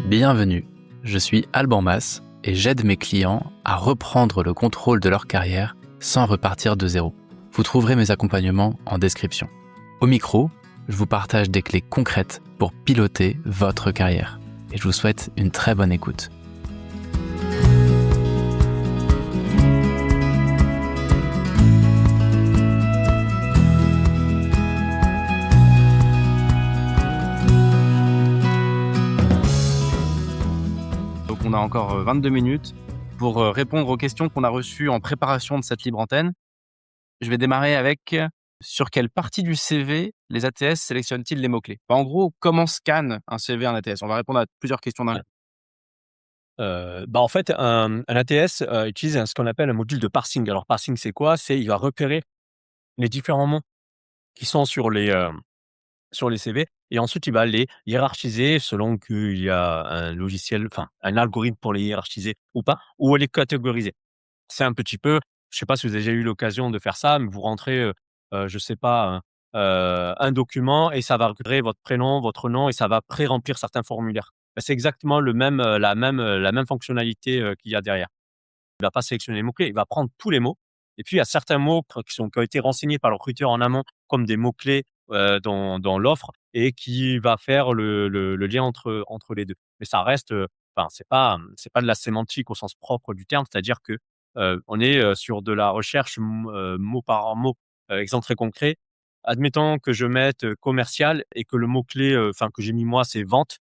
Bienvenue, je suis Alban Mas et j'aide mes clients à reprendre le contrôle de leur carrière sans repartir de zéro. Vous trouverez mes accompagnements en description. Au micro, je vous partage des clés concrètes pour piloter votre carrière. Et je vous souhaite une très bonne écoute. Donc on a encore 22 minutes pour répondre aux questions qu'on a reçues en préparation de cette libre antenne. Je vais démarrer avec sur quelle partie du CV les ATS sélectionnent-ils les mots-clés? En gros, comment scanne un CV un ATS? On va répondre à plusieurs questions d'un coup. En fait, un ATS, utilise ce qu'on appelle un module de parsing. Alors parsing, c'est quoi? C'est il va repérer les différents mots qui sont sur les CV et ensuite il va les hiérarchiser selon qu'il y a un logiciel, enfin un algorithme pour les hiérarchiser ou pas, ou les catégoriser. C'est un petit peu, je sais pas si vous avez déjà eu l'occasion de faire ça, mais vous rentrez, je sais pas, un document et ça va récupérer votre prénom, votre nom et ça va pré-remplir certains formulaires. Bah, c'est exactement le même, la même fonctionnalité, qu'il y a derrière. Il va pas sélectionner les mots-clés, il va prendre tous les mots et puis il y a certains mots qui ont été renseignés par le recruteur en amont comme des mots-clés, dans l'offre et qui va faire le lien entre les 2. Mais ça reste, enfin c'est pas de la sémantique au sens propre du terme, c'est-à-dire que, on est, sur de la recherche mot par mot. Exemple très concret, admettons que je mette, commercial et que le mot-clé, enfin que j'ai mis moi, c'est vente,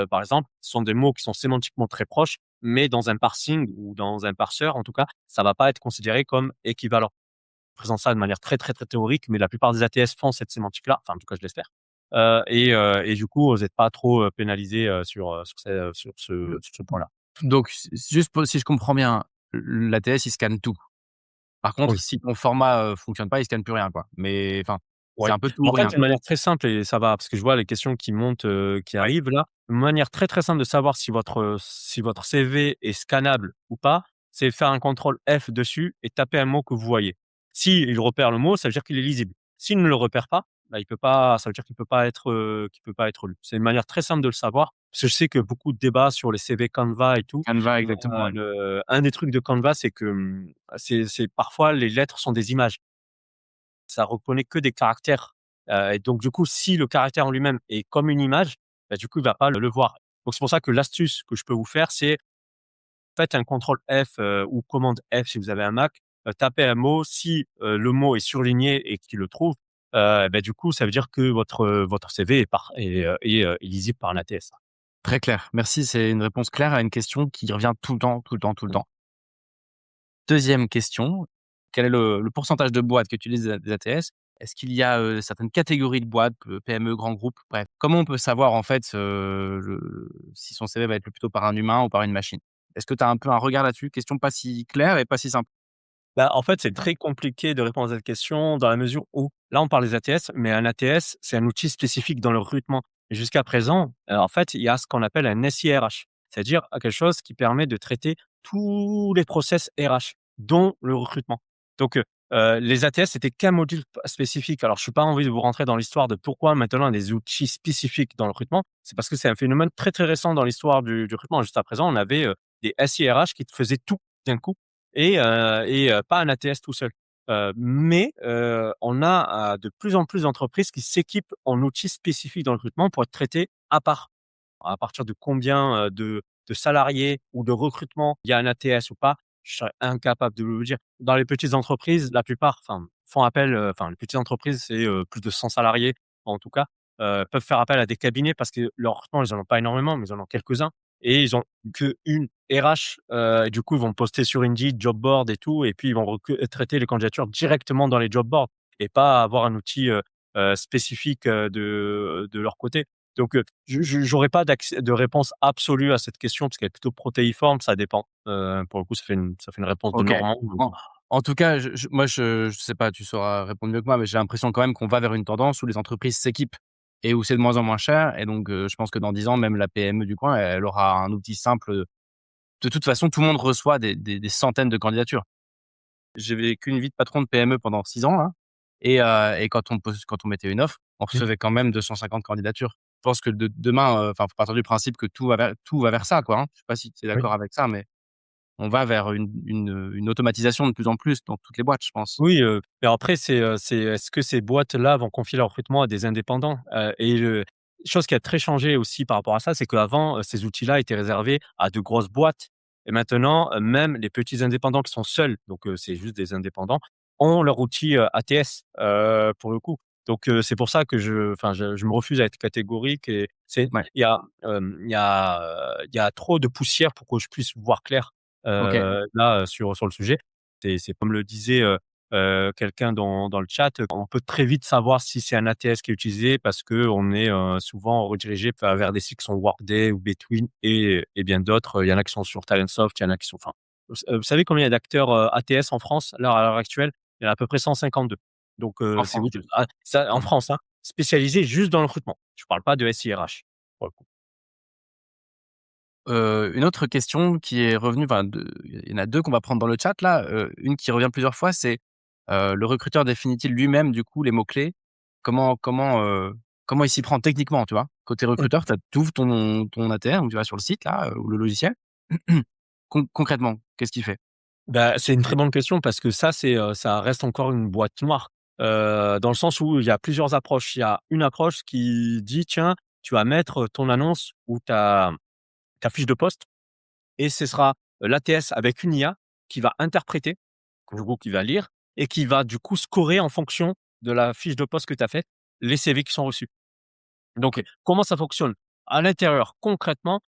par exemple. Ce sont des mots qui sont sémantiquement très proches, mais dans un parsing ou dans un parseur, en tout cas, ça va pas être considéré comme équivalent. Je présente ça de manière très, très, très théorique, mais la plupart des ATS font cette sémantique-là, enfin, en tout cas, je l'espère. Et du coup, vous êtes pas trop, pénalisés, sur ce point-là. Donc, juste pour, si je comprends bien, l'ATS, il scanne tout. Par contre, Oui. si ton format fonctionne pas, il scanne plus rien, quoi. Mais enfin, c'est Ouais. un peu tout Mais ou en fait, rien, c'est une quoi. manière très simple et ça va, parce que je vois les questions qui montent, qui Ouais. arrivent là. Une manière très, très simple de savoir si votre CV est scannable ou pas, c'est faire un contrôle F dessus et taper un mot que vous voyez. S'il repère le mot, ça veut dire qu'il est lisible. S'il ne le repère pas, bah, il peut pas, ça veut dire qu'il peut pas être lu. C'est une manière très simple de le savoir, parce que je sais que beaucoup de débats sur les CV Canva et tout. Canva, exactement, ouais. Un des trucs de Canva, c'est que, c'est parfois les lettres sont des images. Ça reconnaît que des caractères, et donc du coup, si le caractère en lui-même est comme une image, bah, du coup, il va pas le voir. Donc c'est pour ça que l'astuce que je peux vous faire, c'est faites un contrôle F, ou commande F si vous avez un Mac, tapez un mot, si, le mot est surligné et qu'il le trouve, bah, du coup, ça veut dire que votre CV est lisible par un ATS. Très clair. Merci, c'est une réponse claire à une question qui revient tout le temps, tout le temps, tout le temps. Deuxième question, quel est le pourcentage de boîtes qu'utilisent des ATS? Est-ce qu'il y a, certaines catégories de boîtes, PME, grands groupes? Bref, comment on peut savoir en fait, si son CV va être plutôt par un humain ou par une machine? Est-ce que tu as un peu un regard là-dessus? Question pas si claire et pas si simple. Bah, en fait, c'est très compliqué de répondre à cette question dans la mesure où, là, on parle des ATS, mais un ATS, c'est un outil spécifique dans le recrutement. Et jusqu'à présent, en fait, il y a ce qu'on appelle un SIRH, c'est-à-dire quelque chose qui permet de traiter tous les process RH, dont le recrutement. Donc, les ATS, c'était qu'un module spécifique. Alors, je n'ai pas envie de vous rentrer dans l'histoire de pourquoi maintenant on a des outils spécifiques dans le recrutement. C'est parce que c'est un phénomène très, très récent dans l'histoire du recrutement. Juste à présent, on avait des SIRH qui faisaient tout d'un coup et pas un ATS tout seul. On a, de plus en plus d'entreprises qui s'équipent en outils spécifiques dans le recrutement pour être traités à part. À partir de combien, de salariés ou de recrutement il y a un ATS ou pas, je serais incapable de vous dire. Dans les petites entreprises, la plupart, enfin, font appel, enfin, les petites entreprises, c'est, plus de 100 salariés en tout cas, peuvent faire appel à des cabinets parce que leur recrutement, ils en ont pas énormément, mais ils en ont quelques-uns et ils ont qu'une RH, et du coup, ils vont poster sur Indeed, job board et tout et puis ils vont traiter les candidatures directement dans les job boards et pas avoir un outil, spécifique, de leur côté. Donc, je j'aurais pas de réponse absolue à cette question parce qu'elle est plutôt protéiforme, ça dépend. Pour le coup, ça fait une réponse de OK. normand. En tout cas, je sais pas, tu sauras répondre mieux que moi, mais j'ai l'impression quand même qu'on va vers une tendance où les entreprises s'équipent et où c'est de moins en moins cher et donc je pense que dans 10 ans, même la PME du coin, elle aura un outil simple. De toute façon, tout le monde reçoit des centaines de candidatures. J'ai vécu une vie de patron de PME pendant 6 ans là et quand on mettait une offre, on Mmh. recevait quand même 250 candidatures. pense que de demain, enfin, faut partir du principe que tout va vers ça, quoi, hein. Je sais pas si tu es Oui. d'accord avec ça, mais on va vers une automatisation de plus en plus dans toutes les boîtes, je pense. Oui, mais après c'est est-ce que ces boîtes-là vont confier leur recrutement à des indépendants? Et chose qui a très changé aussi par rapport à ça, c'est qu'avant, ces outils-là étaient réservés à de grosses boîtes et maintenant, même les petits indépendants qui sont seuls, donc c'est juste des indépendants, ont leur outil, ATS, pour le coup. Donc c'est pour ça que je me refuse à être catégorique et Ouais, il y a trop de poussière pour que je puisse voir clair, OK. là, sur le sujet. C'est comme le disait, quelqu'un dans le chat, on peut très vite savoir si c'est un ATS qui est utilisé parce qu'on est, souvent redirigé vers des sites qui sont Workday ou Between et bien d'autres. Il y en a qui sont sur Talentsoft, il y en a qui sont enfin, vous savez combien il y a d'acteurs, ATS en France, là, à l'heure actuelle? Il y en a à peu près 152. Donc En c'est France, vous tu veux dire? ah, ça en Mmh. France, hein, spécialisés juste dans le recrutement. Je parle pas de SIRH, pour le coup. Une autre question qui est revenue, enfin, il y en a 2 qu'on va prendre dans le chat là, une qui revient plusieurs fois, c'est, le recruteur définit-il lui-même du coup les mots-clés? Comment il s'y prend techniquement, tu vois? Côté Mmh. recruteur, tu ouvres ton ATR, donc tu vas sur le site là, ou le logiciel. Concrètement, qu'est-ce qu'il fait? Bah, c'est une très bonne question parce que ça, ça reste encore une boîte noire, dans le sens où il y a plusieurs approches. Il y a une approche qui dit: «Tiens, tu vas mettre ton annonce ou ta fiche de poste et ce sera, l'ATS avec une IA qui va interpréter, du coup qui va lire et qui va du coup scorer en fonction de la fiche de poste que tu as faite, les CV qui sont reçus». Donc comment ça fonctionne? À l'intérieur, concrètement,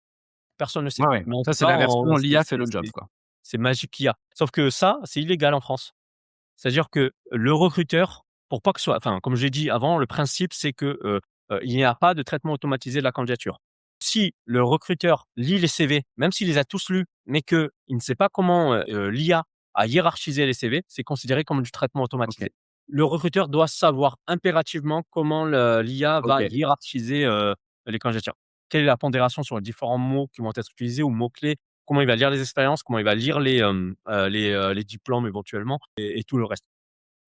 personne ne sait. Ouais, ouais, Mais en ça tout c'est cas, la version c'est l'IA fait c'est le job c'est quoi. c'est magique IA. Sauf que ça, c'est illégal en France. C'est-à-dire que le recruteur, pour pas que ce soit enfin, comme j'ai dit avant, le principe, c'est que, il n'y a pas de traitement automatisé de la candidature. Si le recruteur lit les CV, même s'il les a tous lus, mais qu'il ne sait pas comment, l'IA a hiérarchisé les CV, c'est considéré comme du traitement OK, automatisé. Le recruteur doit savoir impérativement comment l'IA va OK, hiérarchiser, les candidatures. Quelle est la pondération sur les différents mots qui vont être utilisés ou mots-clés? Comment il va lire les expériences? Comment il va lire les diplômes éventuellement? Et tout le reste.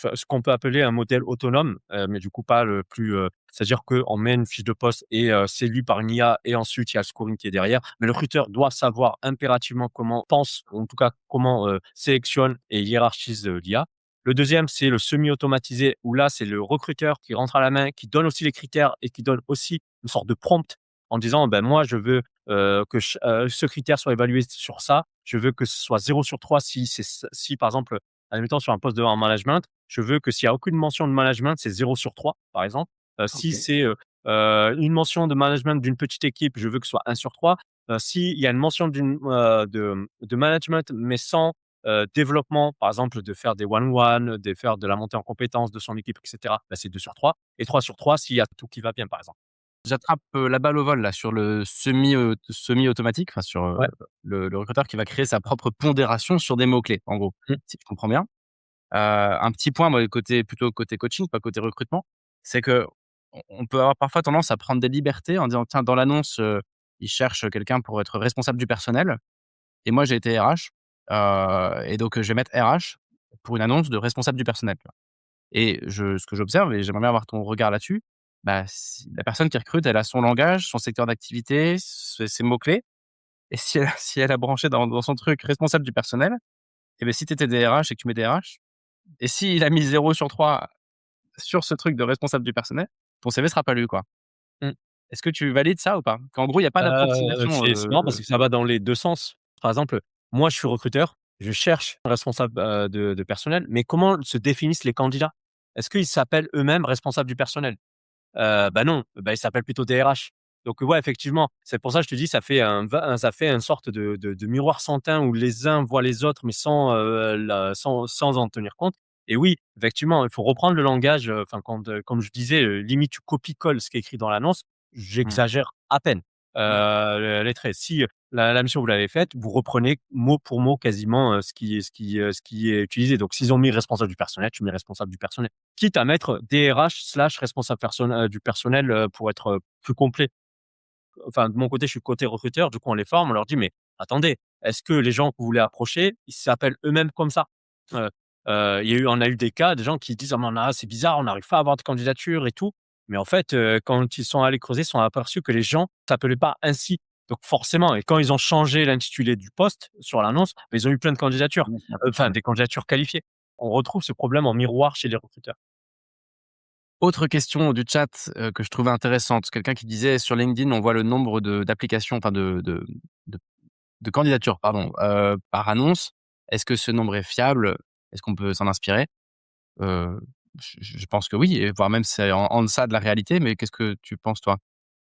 Enfin, ce qu'on peut appeler un modèle autonome, mais du coup pas le plus, c'est-à-dire qu'on met une fiche de poste et c'est lu par une IA et ensuite il y a le scoring qui est derrière. Mais le recruteur doit savoir impérativement comment pense, ou en tout cas comment, sélectionne et hiérarchise, l'IA. Le deuxième, c'est le semi-automatisé où là, c'est le recruteur qui rentre à la main, qui donne aussi les critères et qui donne aussi une sorte de prompt en disant: «Ben, moi, je veux, que ce critère soit évalué sur ça. Je veux que ce soit 0/3 si par exemple, admettons sur un poste en management, je veux que s'il y a aucune mention de management, c'est 0/3 par exemple. Si OK. c'est, une mention de management d'une petite équipe, je veux que ce soit 1/3. S'il y a une mention de management, mais sans, développement, par exemple de faire des one-one, de faire de la montée en compétences de son équipe et cetera, bah, c'est 2/3 et 3/3 s'il y a tout qui va bien, par exemple. J'attrape, la balle au vol là sur le semi-automatique, enfin sur, Ouais. le recruteur qui va créer sa propre pondération sur des mots-clés, en gros, Mmh. si je comprends bien. Un petit point, moi, plutôt côté coaching, pas côté recrutement, c'est qu'on peut avoir parfois tendance à prendre des libertés en disant: «Tiens, dans l'annonce, ils cherchent quelqu'un pour être responsable du personnel» et moi j'ai été RH, et donc je vais mettre RH pour une annonce de responsable du personnel, tu vois? Et ce que j'observe et j'aimerais bien avoir ton regard là-dessus, bah, si la personne qui recrute, elle a son langage, son secteur d'activité, ses mots-clés et si elle a branché dans son truc responsable du personnel et beh, si tu étais DRH et que tu mets DRH et s'il a mis 0/3 sur ce truc de responsable du personnel, ton CV sera pas lu, quoi. Mmh. Est-ce que tu valides ça ou pas? Qu'en gros, il y a pas d'approximation, C'est marrant parce que ça va dans les 2 sens. Par exemple, moi, je suis recruteur, je cherche un responsable, de personnel, mais comment se définissent les candidats? Est-ce qu'ils s'appellent eux-mêmes responsables du personnel? Bah, non, bah, ils s'appellent plutôt DRH. Donc ouais, effectivement, c'est pour ça que je te dis, ça fait une sorte de miroir sans teint où les uns voient les autres, mais sans en tenir compte et oui, effectivement, il faut reprendre le langage, enfin quand, comme je disais, limite tu copies-colles ce qui est écrit dans l'annonce. Mmh, J'exagère à peine, ouais. les traits. Si, la mission vous l'avez faite, vous reprenez mot pour mot quasiment, ce qui est utilisé. Donc s'ils ont mis responsable du personnel, tu mets responsable du personnel. Quitte à mettre DRH/ responsable du personnel, pour être, plus complet. Enfin, de mon côté, je suis côté recruteur, du coup, on les forme, on leur dit: «Mais attendez, est-ce que les gens que vous voulez approcher, ils s'appellent eux-mêmes comme ça?» il y a eu on a eu des cas, des gens qui disent: «Ah mais c'est bizarre, on n'arrive pas à avoir de candidature et tout». Mais en fait, quand ils sont allés creuser, ils se sont aperçus que les gens s'appelaient pas ainsi. Donc forcément et quand ils ont changé l'intitulé du poste sur l'annonce, bah, ils ont eu plein de candidatures, Mmh, ça peut enfin changer. des candidatures qualifiées. On retrouve ce problème en miroir chez les recruteurs. Autre question du chat, que je trouvais intéressante. Quelqu'un qui disait: «Sur LinkedIn, on voit le nombre d'applications, enfin de de candidatures, pardon, par annonce. Est-ce que ce nombre est fiable? Est-ce qu'on peut s'en inspirer?» Heu, je pense que oui et voire même c'est en deçà de la réalité, mais qu'est-ce que tu penses toi?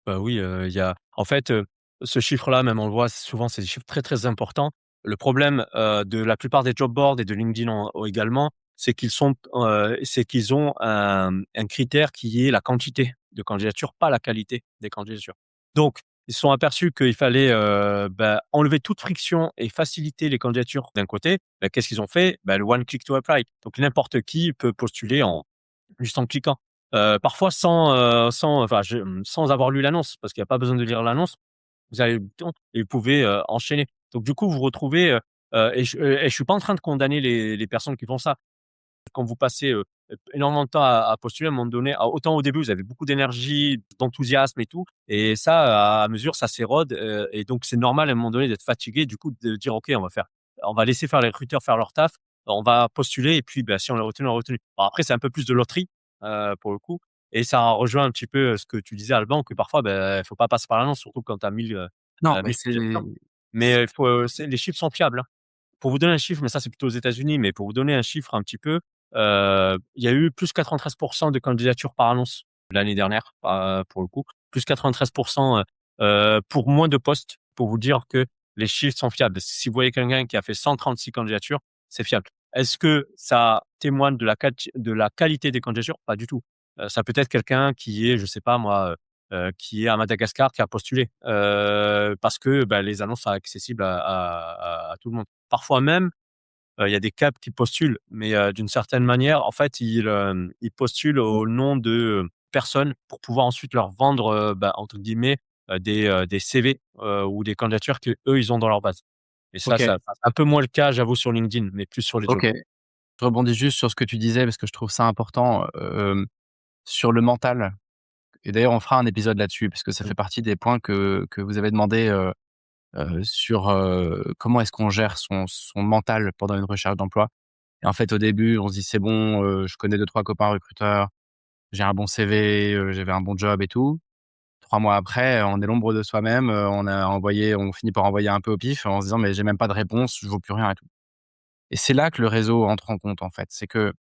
Bah, oui, il y a en fait, ce chiffre-là, même on le voit souvent, c'est des chiffres très, très importants. Le problème, de la plupart des job boards et de LinkedIn également, c'est qu'ils ont un critère qui est la quantité de candidatures, pas la qualité des candidatures. Donc, ils se sont aperçus qu'il fallait, enlever toute friction et faciliter les candidatures d'un côté. Bah, qu'est-ce qu'ils ont fait? Bah, le one click to apply. Donc n'importe qui peut postuler en juste en cliquant. Parfois sans avoir lu l'annonce, parce qu'il y a pas besoin de lire l'annonce. Vous avez le bouton et vous pouvez, enchaîner. Donc du coup, vous retrouvez, et je suis pas en train de condamner les personnes qui font ça. Quand vous passez, énormément de temps à postuler, à un moment donné, autant au début, vous avez beaucoup d'énergie, d'enthousiasme et tout et ça, à mesure, ça s'érode, et donc c'est normal à un moment donné d'être fatigué, du coup, de dire: «OK, on va laisser faire les recruteurs faire leur taf, on va postuler et puis, bah, si on est retenu, on est retenu». Alors après, c'est un peu plus de loterie, pour le coup et ça rejoint un petit peu, ce que tu disais Alban, que parfois, il faut pas passer par l'annonce, surtout quand tu as 1 Non, 000 mais c'est candidatures. Mais, il faut, les chiffres sont fiables, hein. Pour vous donner un chiffre, mais ça, c'est plutôt aux États-Unis, mais pour vous donner un chiffre un petit peu, il y a eu plus 93 de candidatures par annonce l'année dernière, pour le coup. Plus 93 pour moins de postes, pour vous dire que les chiffres sont fiables. Si vous voyez quelqu'un qui a fait 136 candidatures, c'est fiable. Est-ce que ça témoigne de la qualité des candidatures? Pas du tout. Ça peut être quelqu'un qui est, je sais pas moi, qui est à Madagascar, qui a postulé, parce que, bah, les annonces sont accessibles à tout le monde. Parfois même, il y a des CAP qui postulent, mais d'une certaine manière, en fait, ils postulent au nom de personnes pour pouvoir ensuite leur vendre, entre guillemets, des CV, ou des candidatures qu'eux, ils ont dans leur base et OK, c'est un peu moins le cas, j'avoue, sur LinkedIn, mais plus sur les job OK. boards. Je rebondis juste sur ce que tu disais parce que je trouve ça important, sur le mental et d'ailleurs on fera un épisode là-dessus parce que ça Mmh. fait partie des points que vous avez demandé, sur, comment est-ce qu'on gère son mental pendant une recherche d'emploi et en fait, au début, on se dit: «C'est bon, je connais deux trois copains recruteurs, j'ai un bon CV, j'avais un bon job et tout». 3 mois après, on est l'ombre de soi-même, on finit par envoyer un peu au pif en se disant: «Mais j'ai même pas de réponse, je vaux plus rien et tout» et c'est là que le réseau entre en compte, en fait. C'est que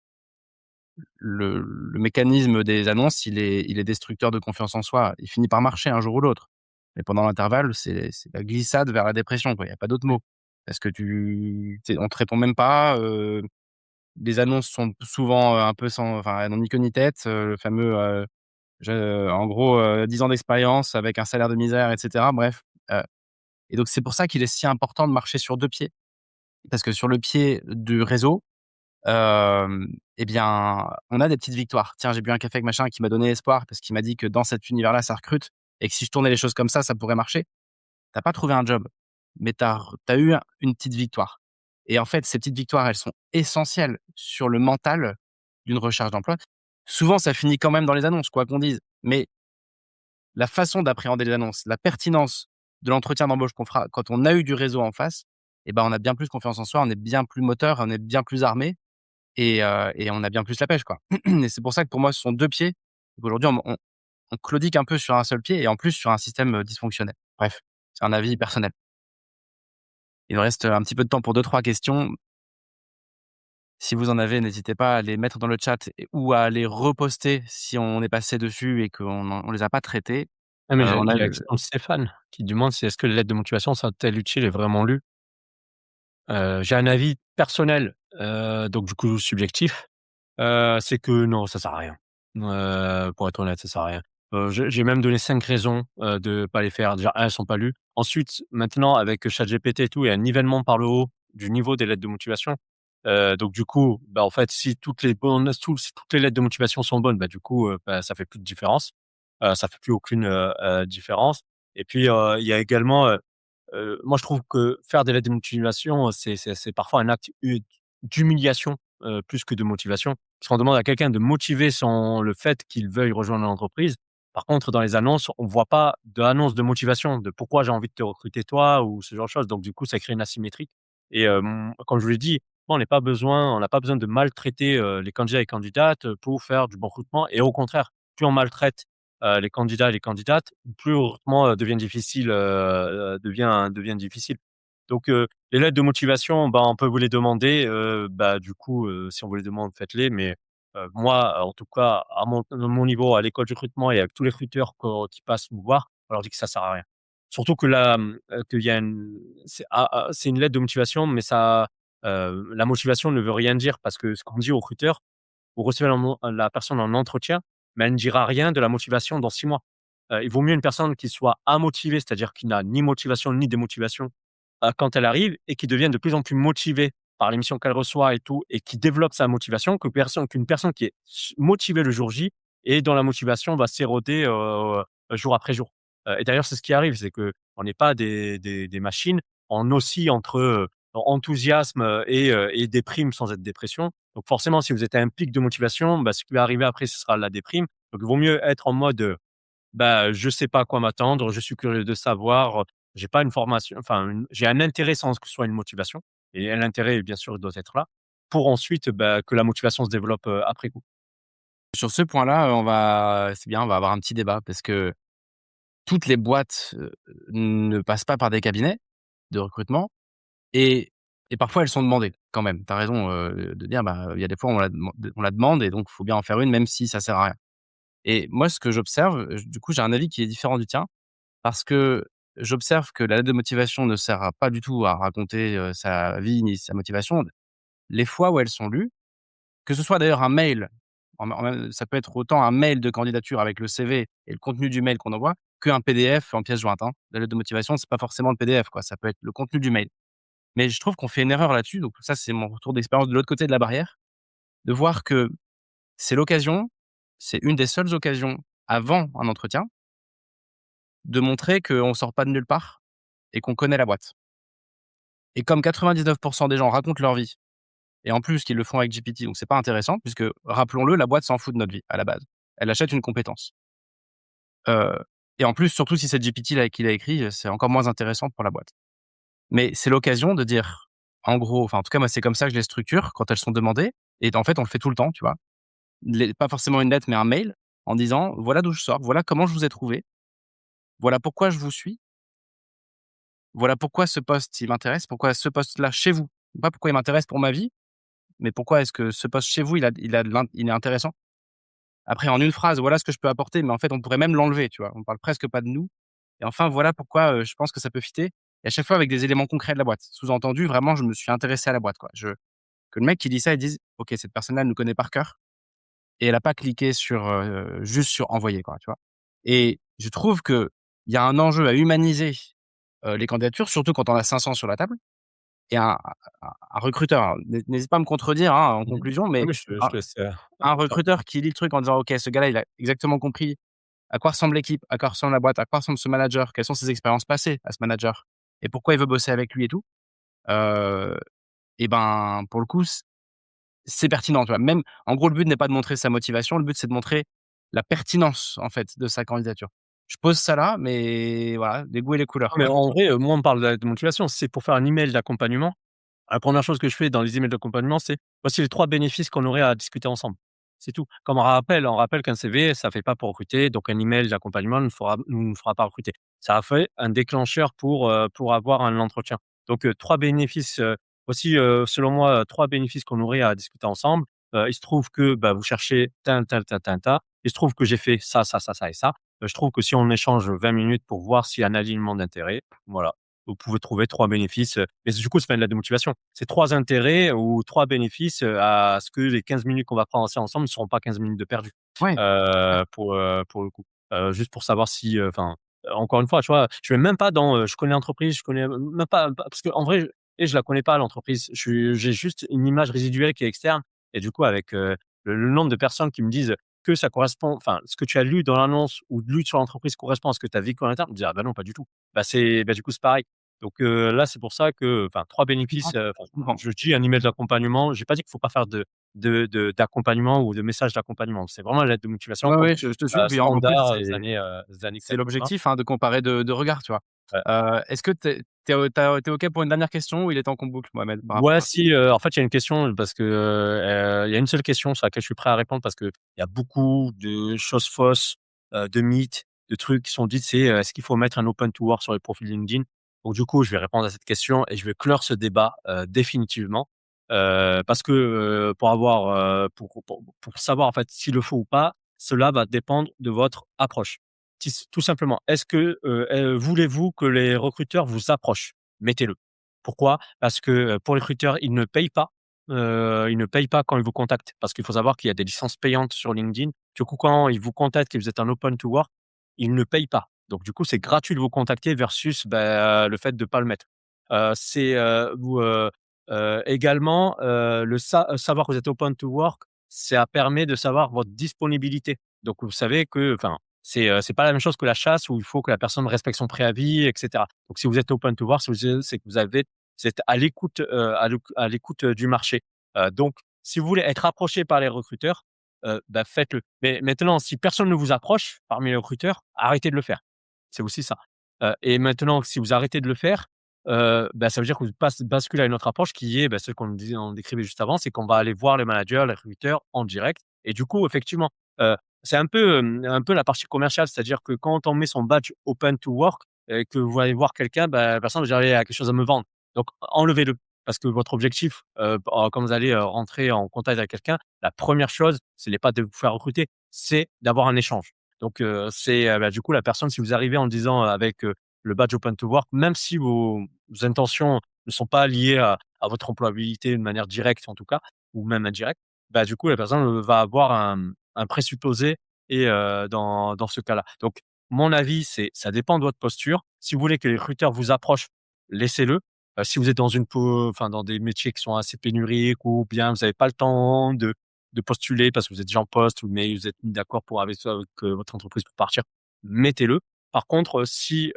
le mécanisme des annonces, il est destructeur de confiance en soi. Il finit par marcher un jour ou l'autre. Mais pendant l'intervalle, c'est la glissade vers la dépression, quoi. Il y a pas d'autre mot. Parce que on te répond même pas, les annonces sont souvent, un peu sans enfin, elles n'ont ni queue ni tête, le fameux, en gros, 10 ans d'expérience avec un salaire de misère et cetera. Bref, heu et donc c'est pour ça qu'il est si important de marcher sur 2 pieds. Parce que sur le pied du réseau, et bien, on a des petites victoires. Tiens, j'ai bu un café avec machin qui m'a donné espoir parce qu'il m'a dit que dans cet univers-là, ça recrute et que si je tournais les choses comme ça pourrait marcher. Tu as pas trouvé un job, mais tu as eu une petite victoire et en fait, ces petites victoires, elles sont essentielles sur le mental d'une recherche d'emploi. Souvent, ça finit quand même dans les annonces, quoi qu'on dise, mais la façon d'appréhender les annonces, la pertinence de l'entretien d'embauche qu'on fera quand on a eu du réseau en face et ben, on a bien plus confiance en soi, on est bien plus moteur, on est bien plus armé et on a bien plus la pêche, quoi. Et c'est pour ça que pour moi, ce sont 2 pieds. Aujourd'hui, on claudique un peu sur un seul pied et en plus sur un système, dysfonctionnel. Bref, c'est un avis personnel. Il nous reste, un petit peu de temps pour deux trois questions. Si vous en avez, n'hésitez pas à les mettre dans le chat ou à les reposter si on est passé dessus et on les a pas traités. Ah mais On il a y a exemple Stéphane qui demande si est-ce que les lettres de motivation sont-elles utiles et vraiment lues? J'ai un avis personnel, donc du coup subjectif. C'est que non, ça sert à rien. Pour être honnête, ça sert à rien. J'ai même donné 5 raisons, de pas les faire. Déjà 1, elles sont pas lues. Ensuite, maintenant avec ChatGPT et tout, il y a un nivellement par le haut du niveau des lettres de motivation. Donc du coup, bah, en fait, si toutes les lettres de motivation sont bonnes, bah, du coup, ça fait plus de différence. Ça fait plus aucune, différence et puis, il y a également, moi je trouve que faire des lettres de motivation, c'est parfois un acte d'humiliation, plus que de motivation. parce qu'on demande à quelqu'un de motiver le fait qu'il veuille rejoindre l'entreprise. Par contre, dans les annonces, on voit pas d'annonce de motivation, de pourquoi j'ai envie de te recruter toi ou ce genre de choses. Donc du coup, ça crée une asymétrie et comme je vous l'ai dit, on n'a pas besoin de maltraiter, les candidats et candidates, pour faire du bon recrutement et au contraire, plus on maltraite, les candidats et les candidates, plus le recrutement, devient difficile. Donc les lettres de motivation, bah, on peut vous les demander, bah, du coup, si on vous les demande, faites-les, mais moi, en tout cas, à mon niveau, à l'école du recrutement et avec tous les recruteurs qui passent nous voir, on leur dit que ça sert à rien. Surtout que qu'il y a c'est une lettre de motivation, mais la motivation ne veut rien dire parce que ce qu'on dit aux recruteurs, vous recevez la personne en entretien, mais elle ne dira rien de la motivation dans 6 mois. Il vaut mieux une personne qui soit amotivée, c'est-à-dire qui n'a ni motivation ni démotivation, quand elle arrive et qui devienne de plus en plus motivée par les missions qu'elle reçoit et tout et qui développe sa motivation qu'une personne qui est motivée le jour J et dont la motivation va s'éroder, jour après jour. Et d'ailleurs, c'est ce qui arrive, c'est qu'on n'est pas des machines. On oscille entre, enthousiasme, et déprime sans être dépression. Donc forcément, si vous êtes à un pic de motivation, bah, ce qui va arriver après, ce sera la déprime. Donc il vaut mieux être en mode, bah, je sais pas à quoi m'attendre, je suis curieux de savoir, j'ai pas une formation j'ai un intérêt sans que ce soit une motivation et l'intérêt, bien sûr, doit être là pour ensuite, bah, que la motivation se développe, après coup. Sur ce point-là, c'est bien, on va avoir un petit débat parce que toutes les boîtes, ne passent pas par des cabinets de recrutement et parfois elles sont demandées quand même. Tu as raison, de dire, bah, il y a des fois on la demande et donc il faut bien en faire une même si ça sert à rien. Et moi ce que j'observe, du coup j'ai un avis qui est différent du tien parce que j'observe que la lettre de motivation ne sert à pas du tout à raconter, sa vie ni sa motivation. Les fois où elles sont lues, que ce soit d'ailleurs un mail, ça peut être autant un mail de candidature avec le CV et le contenu du mail qu'on envoie, qu'un PDF en pièce jointe, hein. La lettre de motivation, c'est pas forcément le PDF, quoi, ça peut être le contenu du mail. Mais je trouve qu'on fait une erreur là-dessus, donc ça, c'est mon retour d'expérience de l'autre côté de la barrière, de voir que c'est l'occasion, c'est une des seules occasions avant un entretien, de montrer qu'on sort pas de nulle part et qu'on connaît la boîte. Et comme 99 des gens racontent leur vie et en plus qu'ils le font avec GPT, donc c'est pas intéressant puisque rappelons-le, la boîte s'en fout de notre vie à la base. Elle achète une compétence. Heu et en plus, surtout si c'est GPT là qui l'a écrit, c'est encore moins intéressant pour la boîte. Mais c'est l'occasion de dire, en gros, enfin en tout cas moi c'est comme ça que je les structure quand elles sont demandées et en fait on le fait tout le temps, tu vois? Pas forcément une lettre, mais un mail en disant: «Voilà d'où je sors, voilà comment je vous ai trouvé, voilà pourquoi je vous suis, voilà pourquoi ce poste il m'intéresse, pourquoi ce poste-là chez vous, pas pourquoi il m'intéresse pour ma vie, mais pourquoi est-ce que ce poste chez vous il est intéressant?» Après en une phrase, voilà ce que je peux apporter, mais en fait on pourrait même l'enlever, tu vois? On parle presque pas de nous et enfin voilà pourquoi, je pense que ça peut fitter et à chaque fois avec des éléments concrets de la boîte. Sous-entendu, vraiment je me suis intéressé à la boîte, quoi. Que le mec qui dit ça, il dise: «OK, cette personne-là, elle nous connaît par cœur et elle a pas cliqué sur, juste sur envoyer», quoi, tu vois? Et je trouve qu'il y a un enjeu à humaniser, les candidatures, surtout quand on a 500 sur la table et un recruteur, alors n'hésite pas à me contredire, hein, en Mmh. conclusion, Oui, mais oui, je un te laisse, un faire. recruteur qui lit le truc en disant: «OK, ce gars-là, il a exactement compris à quoi ressemble l'équipe, à quoi ressemble la boîte, à quoi ressemble ce manager, quelles sont ses expériences passées à ce manager et pourquoi il veut bosser avec lui et tout», heu et ben, pour le coup, c'est pertinent, tu vois? Même en gros, le but n'est pas de montrer sa motivation, le but, c'est de montrer la pertinence, en fait, de sa candidature. Je pose ça là, mais voilà, les goûts et les Non, couleurs, mais quoi. en vrai, moi, on me parle de motivation, c'est pour faire un email d'accompagnement. La première chose que je fais dans les emails d'accompagnement, c'est voici les 3 bénéfices qu'on aurait à discuter ensemble. C'est tout. Comme on rappelle qu'un CV, ça fait pas pour recruter, donc un email d'accompagnement ne fera pas recruter. Ça a fait un déclencheur pour avoir un entretien. Donc 3 bénéfices, voici, selon moi, 3 bénéfices qu'on aurait à discuter ensemble. Il se trouve que, bah, vous cherchez tin, tin, tin, tin, tin. Il se trouve que j'ai fait ça, ça, ça, ça et ça. Je trouve que si on échange 20 minutes pour voir s'il y a un alignement d'intérêts, voilà, vous pouvez trouver 3 bénéfices, mais du coup, c'est pas de la démotivation. C'est 3 intérêts ou 3 bénéfices, à ce que les 15 minutes qu'on va passer ensemble ne seront pas 15 minutes de perdu, Ouais, pour le coup. Juste pour savoir si, encore une fois, tu vois? Je vais même pas dans, je connais l'entreprise, je connais même pas parce qu'en vrai, je la connais pas l'entreprise. J'ai juste une image résiduelle qui est externe et du coup avec, le nombre de personnes qui me disent que ça correspond ce que tu as lu dans l'annonce ou lu sur l'entreprise correspond à ce que tu as vécu en interne, me dire: «Ah bah non, pas du tout». Du coup, c'est pareil. Donc là, c'est pour ça que 3 je comprends, bénéfices, je comprends. je dis un email d'accompagnement. J'ai pas dit qu'il faut pas faire de d'accompagnement ou de messages d'accompagnement. C'est vraiment la lettre de motivation Ouais, comme, ouais, je te suis. Puis en plus, standard des années c'est 80. l'objectif, hein, de comparer de regards, tu vois? Ouais. Est-ce que tu es OK pour une dernière question ou il est temps qu'on boucle, Mohamed, par rapport Ouais, à ça? si, en fait, il y a une question parce que, il y a une seule question sur laquelle je suis prêt à répondre parce qu'il y a beaucoup de choses fausses, de mythes, de trucs qui sont dits, c'est, est-ce qu'il faut mettre un open to work sur les profils LinkedIn? Donc du coup, je vais répondre à cette question et je vais clore ce débat, définitivement, parce que, pour avoir, pour savoir, en fait, s'il le faut ou pas, cela va dépendre de votre approche. Tout simplement. Est-ce que, voulez-vous que les recruteurs vous approchent? Mettez-le. Pourquoi? Parce que, pour les recruteurs, ils ne payent pas quand ils vous contactent. Parce qu'il faut savoir qu'il y a des licences payantes sur LinkedIn. Du coup, quand ils vous contactent et que vous êtes en open to work, ils ne payent pas. Donc du coup, c'est gratuit de vous contacter versus, le fait de pas le mettre. C'est, vous, également, savoir que vous êtes open to work, ça permet de savoir votre disponibilité. Donc vous savez que enfin, c'est pas la même chose que la chasse où il faut que la personne respecte son préavis et cetera. Donc si vous êtes open to work, c'est que vous êtes à l'écoute, à l'écoute, du marché. Donc si vous voulez être approché par les recruteurs, faites-le. Mais maintenant, si personne ne vous approche parmi les recruteurs, arrêtez de le faire. C'est aussi ça. Et maintenant, si vous arrêtez de le faire, ça veut dire que vous basculez à une autre approche qui est, celle on décrivait juste avant, c'est qu'on va aller voir les managers, les recruteurs en direct et du coup, effectivement, c'est un peu la partie commerciale. C'est-à-dire que quand on met son badge open to work et que vous allez voir quelqu'un, la personne va dire: «Il y a quelque chose à me vendre». Donc enlevez-le parce que votre objectif, quand vous allez, rentrer en contact avec quelqu'un, la première chose, ce n'est pas de vous faire recruter, c'est d'avoir un échange. Donc c'est, du coup, la personne, si vous arrivez en disant, avec, le badge open to work, même si vos intentions ne sont pas liées à votre employabilité de manière directe en tout cas, ou même indirecte, du coup, la personne, va avoir un présupposé et dans ce cas-là. Donc mon avis, c'est ça dépend de votre posture. Si vous voulez que les recruteurs vous approchent, laissez-le. Si vous êtes dans dans des métiers qui sont assez pénuriques ou bien vous n'avez pas le temps de postuler parce que vous êtes déjà en poste, mais vous êtes mis d'accord pour avec votre entreprise pour partir, mettez-le. Par contre, si,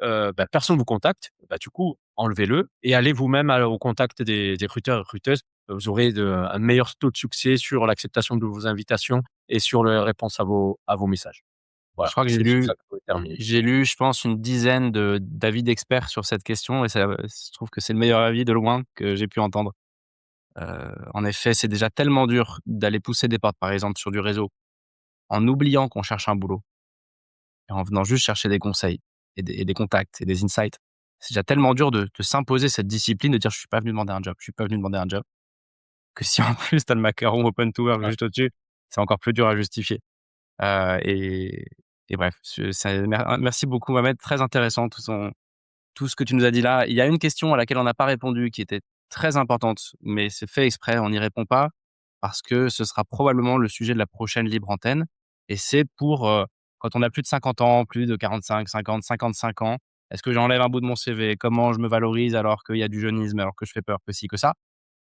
personne vous contacte, du coup, enlevez-le et allez vous-même au contact des recruteurs et recruteuses. Vous aurez un meilleur taux de succès sur l'acceptation de vos invitations et sur les réponses à vos messages. Je Voilà, crois que c'est sur ça que je peux terminer. j'ai lu, je pense, une dizaine de d'avis d'experts sur cette question et ça, je trouve que c'est le meilleur avis de loin que j'ai pu entendre. En effet, c'est déjà tellement dur d'aller pousser des portes, par exemple, sur du réseau, en oubliant qu'on cherche un boulot et en venant juste chercher des conseils et des contacts et des insights. C'est déjà tellement dur de s'imposer cette discipline, de dire: «Je suis pas venu demander un job, je suis pas venu demander un job», que si en plus tu as le macaron open to work Ouais. juste au-dessus, c'est encore plus dur à justifier. Heu et et bref, merci beaucoup Mohamed, très intéressant tout ce que tu nous as dit là. Il y a une question à laquelle on n'a pas répondu qui était très importante, mais c'est fait exprès, on n'y répond pas parce que ce sera probablement le sujet de la prochaine libre antenne et c'est pour, quand on a plus de 50 ans, plus de 45, 50, 55 ans, est-ce que j'enlève un bout de mon CV? Comment je me valorise alors qu'il y a du jeunisme, alors que je fais peur, que ci, que ça?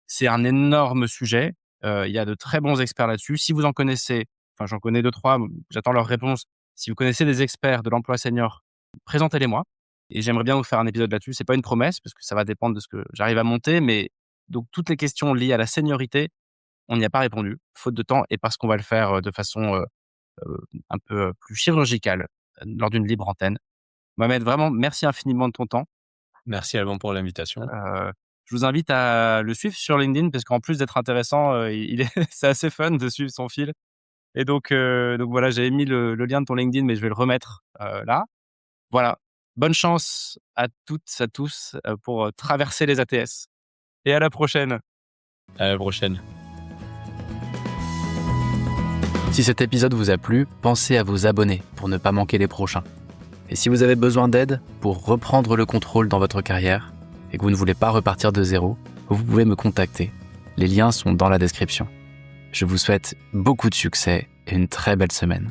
C'est un énorme sujet, il y a de très bons experts là-dessus. Si vous en connaissez, enfin j'en connais deux trois, j'attends leurs réponses. Si vous connaissez des experts de l'emploi senior, présentez-les-moi et j'aimerais bien vous faire un épisode là-dessus. C'est pas une promesse parce que ça va dépendre de ce que j'arrive à monter, mais donc toutes les questions liées à la seniorité, on n'y a pas répondu, faute de temps et parce qu'on va le faire, de façon, un peu, plus chirurgicale, lors d'une libre antenne. Mohamed, vraiment merci infiniment de ton temps. Merci Alban pour l'invitation. Je vous invite à le suivre sur LinkedIn parce qu'en plus d'être intéressant, il est c'est assez fun de suivre son fil et donc voilà, j'avais mis le lien de ton LinkedIn, mais je vais le remettre, là. Voilà, bonne chance à toutes, à tous, pour, traverser les ATS et à la prochaine. À la prochaine. Si cet épisode vous a plu, pensez à vous abonner pour ne pas manquer les prochains. Et si vous avez besoin d'aide pour reprendre le contrôle dans votre carrière et que vous ne voulez pas repartir de zéro, vous pouvez me contacter. Les liens sont dans la description. Je vous souhaite beaucoup de succès et une très belle semaine.